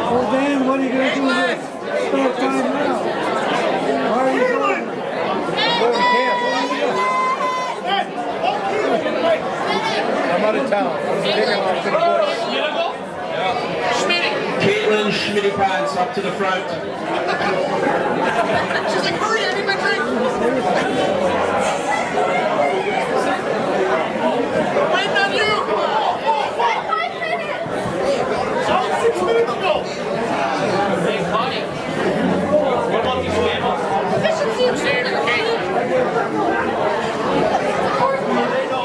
Well, Dan, what are you going to do with this? Start time now. Why are you going? Go to camp. I'm out of town. I'm taking off to the bush. Caitlin Schmitty Pants up to the front. She's like, hurry, I need my drink. Waiting on you. 6 minutes ago. Hey, Connie. What about these camels?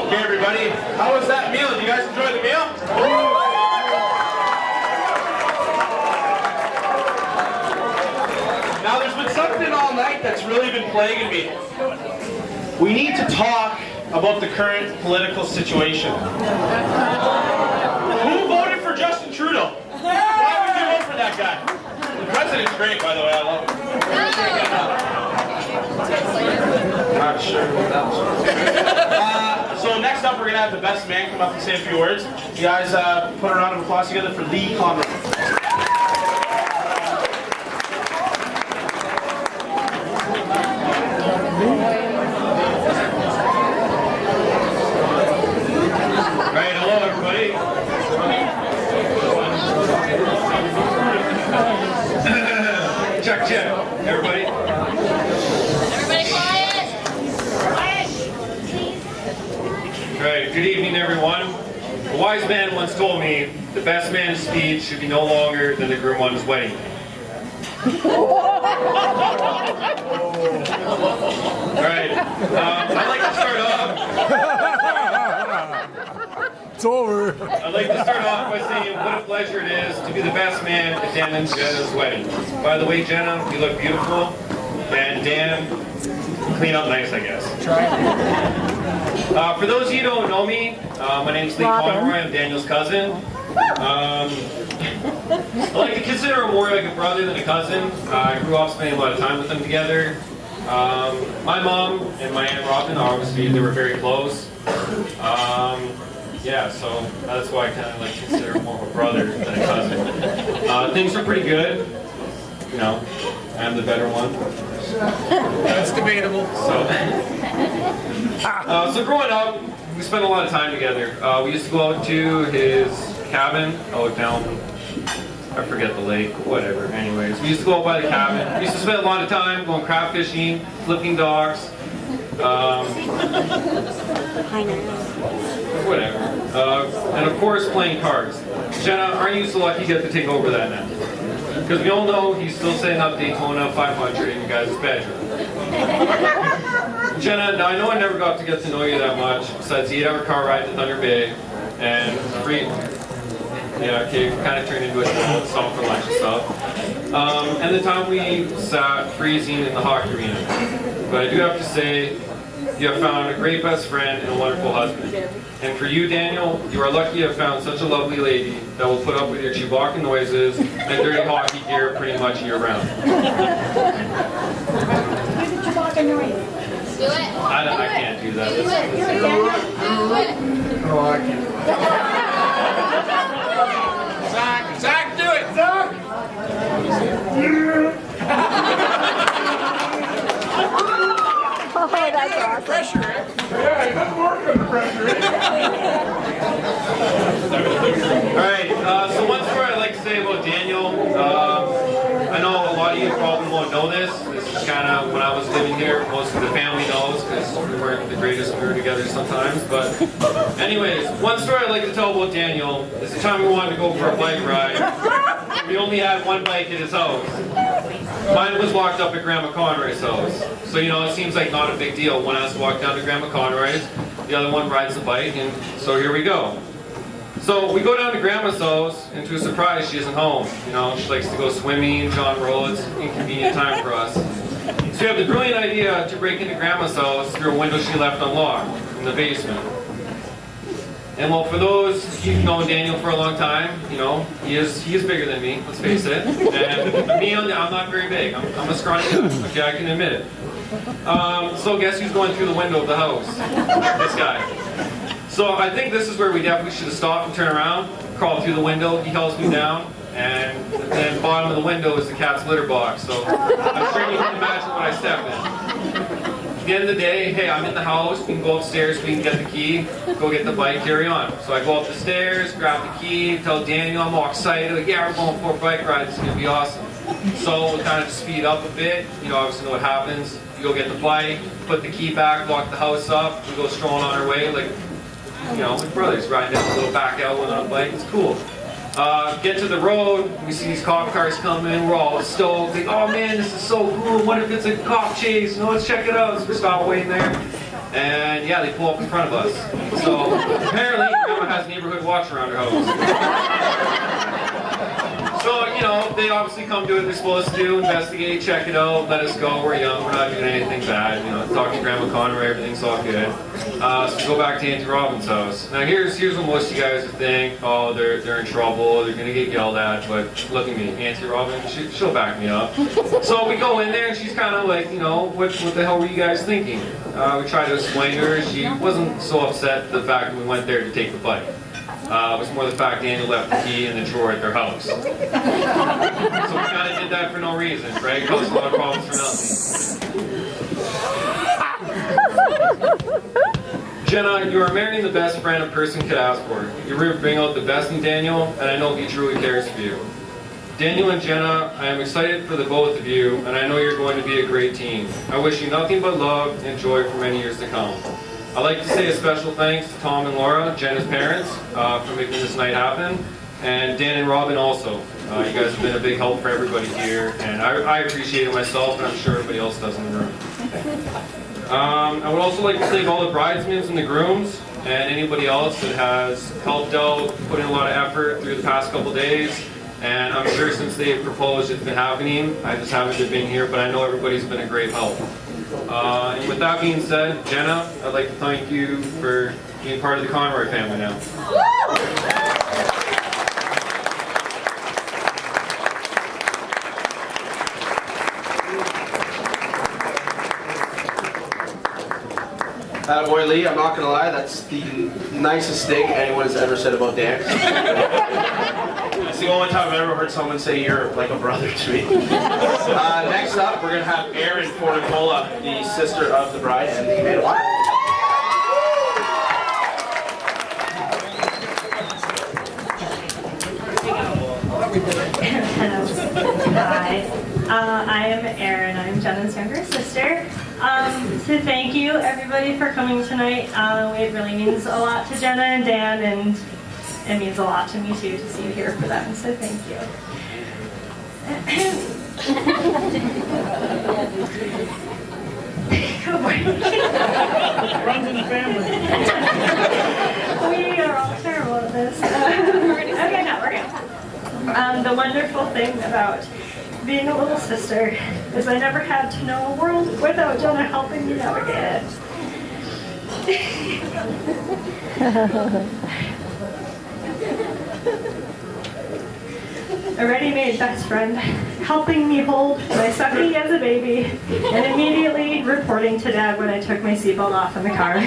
Okay, everybody. How was that meal? Did you guys enjoy the meal? Now, there's been something all night that's really been plaguing me. We need to talk about the current political situation. Who voted for Justin Trudeau? Why would you vote for that guy? The president's great, by the way. I love him. Not sure what else. So next up, we're going to have the best man come up and say a few words. You guys put a round of applause together for Lee Conroy. Right, hello everybody. Check, check. Everybody. Everybody quiet! Quiet! All right, good evening everyone. A wise man once told me the best man's speech should be no longer than the groom on his wedding. Alright, I'd like to start off. It's over. I'd like to start off by saying what a pleasure it is to be the best man at Dan and Jenna's wedding. By the way, Jenna, you look beautiful, and Dan, clean up nice, I guess. For those of you who don't know me, my name's Lee Conroy. I'm Daniel's cousin. I like to consider him more like a brother than a cousin. I grew up spending a lot of time with them together. My mom and my Aunt Robin, obviously, they were very close. Yeah, so that's why I kind of like to consider him more of a brother than a cousin. Things are pretty good. You know, I'm the better one. That's debatable. So growing up, we spent a lot of time together. We used to go out to his cabin out down, I forget the lake, whatever. Anyways, we used to go out by the cabin. We used to spend a lot of time going crab fishing, flipping docks, whatever. And of course, playing cards. Jenna, aren't you so lucky you get to take over that now? Because we all know he's still setting up Daytona 500 in your guys' bedroom. Jenna, now I know I never got to get to know you that much, besides the 8-hour car ride to Thunder Bay, and free, yeah, okay, kind of turned into a stop for lunch and stuff. And the time we sat freezing in the hockey arena. But I do have to say, you have found a great best friend and a wonderful husband. And for you, Daniel, you are lucky to have found such a lovely lady that will put up with your Chewbacca noises and dirty hockey gear pretty much year round. Do it. I can't do that. Do it. Oh, I can't. Zach, do it. Zach. Oh, that's awesome. Pressure, eh? Yeah, it doesn't work under pressure. Alright, so one story I'd like to say about Daniel. I know a lot of you probably won't know this. This is kind of when I was living here. Most of the family knows because we weren't the greatest when we were together sometimes. But anyways, one story I'd like to tell about Daniel is the time we wanted to go for a bike ride. We only had one bike at his house. Mine was locked up at Grandma Conroy's house. So, you know, it seems like not a big deal. One has to walk down to Grandma Conroy's, the other one rides the bike, and so here we go. So we go down to Grandma's house, and to a surprise, she isn't home. You know, she likes to go swimming, John Roads, inconvenient time for us. So we have the brilliant idea to break into Grandma's house through a window she left unlocked in the basement. And well, for those who've known Daniel for a long time, you know, he is bigger than me, let's face it. And me, I'm not very big. I'm a scrawny guy, okay, I can admit it. So guess who's going through the window of the house? This guy. So I think this is where we definitely should have stopped and turned around, crawled through the window, he helps me down, and then the bottom of the window is the cat's litter box. So I'm sure you can imagine what I step in. At the end of the day, hey, I'm in the house, we can go upstairs, we can get the key, go get the bike, carry on. So I go up the stairs, grab the key, tell Daniel I'm all excited, like, yeah, we're going for a bike ride, it's gonna be awesome. So we kind of speed up a bit, you know, obviously know what happens. You go get the bike, put the key back, lock the house up, we go strolling on our way, like, you know, like brothers riding down a little back alley on a bike, it's cool. Get to the road, we see these cop cars coming, we're all stoked, like, oh man, this is so cool, what if it's a cop chase? No, let's check it out. So we stop waiting there, and yeah, they pull up in front of us. So apparently, Grandma has neighborhood watch around her house. So, you know, they obviously come do what they're supposed to do, investigate, check it out, let us go, we're young, we're not doing anything bad, you know, talk to Grandma Conroy, everything's all good. So we go back to Auntie Robin's house. Now here's what most of you guys would think, oh, they're in trouble, they're gonna get yelled at, but look at me, Auntie Robin, she'll back me up. So we go in there and she's kind of like, you know, what the hell were you guys thinking? We tried to explain to her, she wasn't so upset at the fact that we went there to take the bike. It was more the fact Daniel left the key in the drawer at their house. So we kind of did that for no reason, right? Caused a lot of problems for nothing. Jenna, you are marrying the best friend a person could ask for. You really bring out the best in Daniel, and I know he truly cares for you. Daniel and Jenna, I am excited for the both of you, and I know you're going to be a great team. I wish you nothing but love and joy for many years to come. I'd like to say a special thanks to Tom and Laura, Jenna's parents, for making this night happen, and Dan and Robin also. You guys have been a big help for everybody here, and I appreciate it myself, and I'm sure everybody else does in the room. I would also like to thank all the bridesmaids and the grooms, and anybody else that has helped out, put in a lot of effort through the past couple days, and I'm sure since they've proposed it's been happening. I just haven't been here, but I know everybody's been a great help. And with that being said, Jenna, I'd like to thank you for being part of the Conroy family now. Boy Lee, I'm not gonna lie, that's the nicest thing anyone has ever said about Dan. It's the only time I've ever heard someone say you're like a brother to me. Next up, we're gonna have Erin Fornicola, the sister of the bride and the maid of honor. Hello. Hi. I am Erin. I'm Jenna's younger sister. So thank you everybody for coming tonight. It really means a lot to Jenna and Dan, and it means a lot to me too to see you here for them. So thank you. Good morning. Runs in the family. We are all terrible at this. Okay, no, we're good. The wonderful thing about being a little sister is I never had to know a world without Jenna helping me navigate it. A ready-made best friend, helping me hold my sucky as a baby, and immediately reporting to Dad when I took my seatbelt off in the car.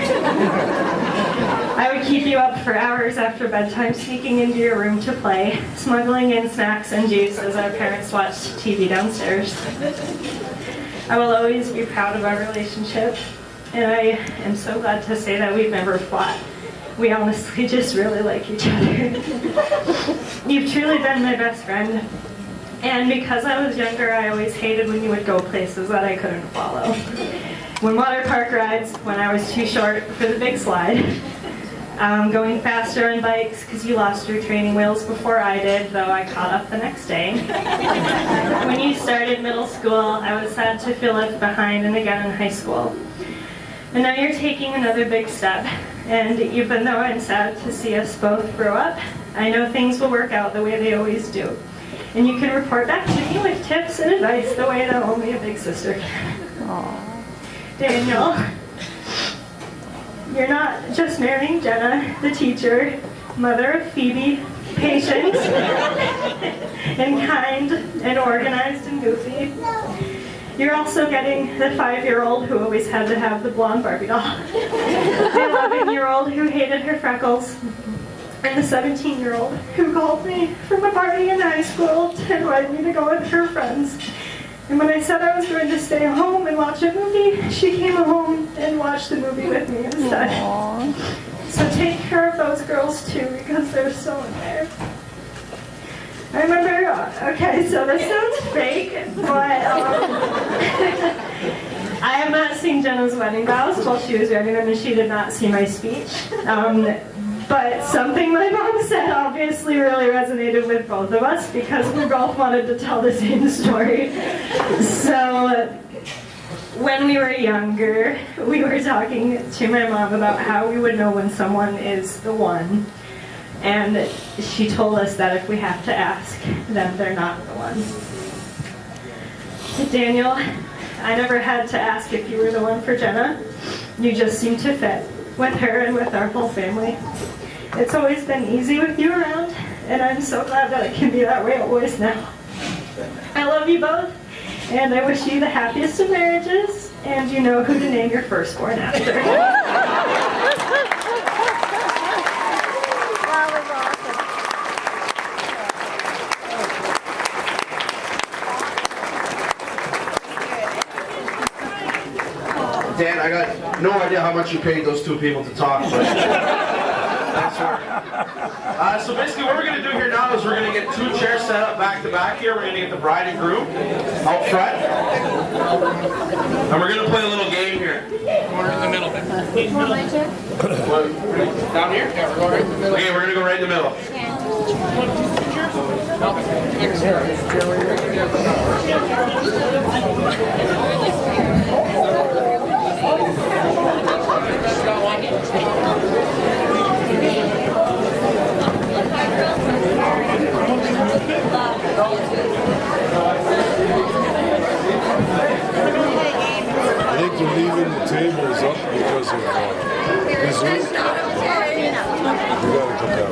I would keep you up for hours after bedtime, sneaking into your room to play, smuggling in snacks and juice as our parents watched TV downstairs. I will always be proud of our relationship, and I am so glad to say that we've never fought. We honestly just really like each other. You've truly been my best friend, and because I was younger, I always hated when you would go places that I couldn't follow. When water park rides, when I was too short for the big slide. Going faster on bikes because you lost your training wheels before I did, though I caught up the next day. When you started middle school, I was sad to feel left behind, and again in high school. And now you're taking another big step, and even though I'm sad to see us both grow up, I know things will work out the way they always do. And you can report back to me with tips and advice the way that only a big sister can. Aww. Daniel, you're not just marrying Jenna, the teacher, mother of Phoebe, patient, and kind, and organized and goofy. You're also getting the 5-year-old who always had to have the blonde Barbie doll. The 11-year-old who hated her freckles. and the 17-year-old who called me from a party in high school to invite me to go with her friends. And when I said I was going to stay home and watch a movie, she came home and watched the movie with me instead. Aww. So take care of those girls too, because they're so in there. I remember, okay, so this sounds fake, but I have not seen Jenna's wedding vows while she was writing them, and she did not see my speech. But something my mom said obviously really resonated with both of us because we both wanted to tell the same story. So when we were younger, we were talking to my mom about how we would know when someone is the one. And she told us that if we have to ask, then they're not the one. Daniel, I never had to ask if you were the one for Jenna. You just seem to fit with her and with our whole family. It's always been easy with you around, and I'm so glad that it can be that way always now. I love you both, and I wish you the happiest of marriages, and you know who to name your firstborn after. That was awesome. Dan, I got no idea how much you paid those two people to talk, but thanks for it. So basically what we're going to do here now is we're going to get two chairs set up back to back here. We're going to get the bride and groom out front. And we're going to play a little game here. Corner in the middle. Want my chair? Down here? Yeah, we're going right in the middle. Okay, we're going to go right in the middle. I think they're leaving the tables up because of this week. You gotta come down.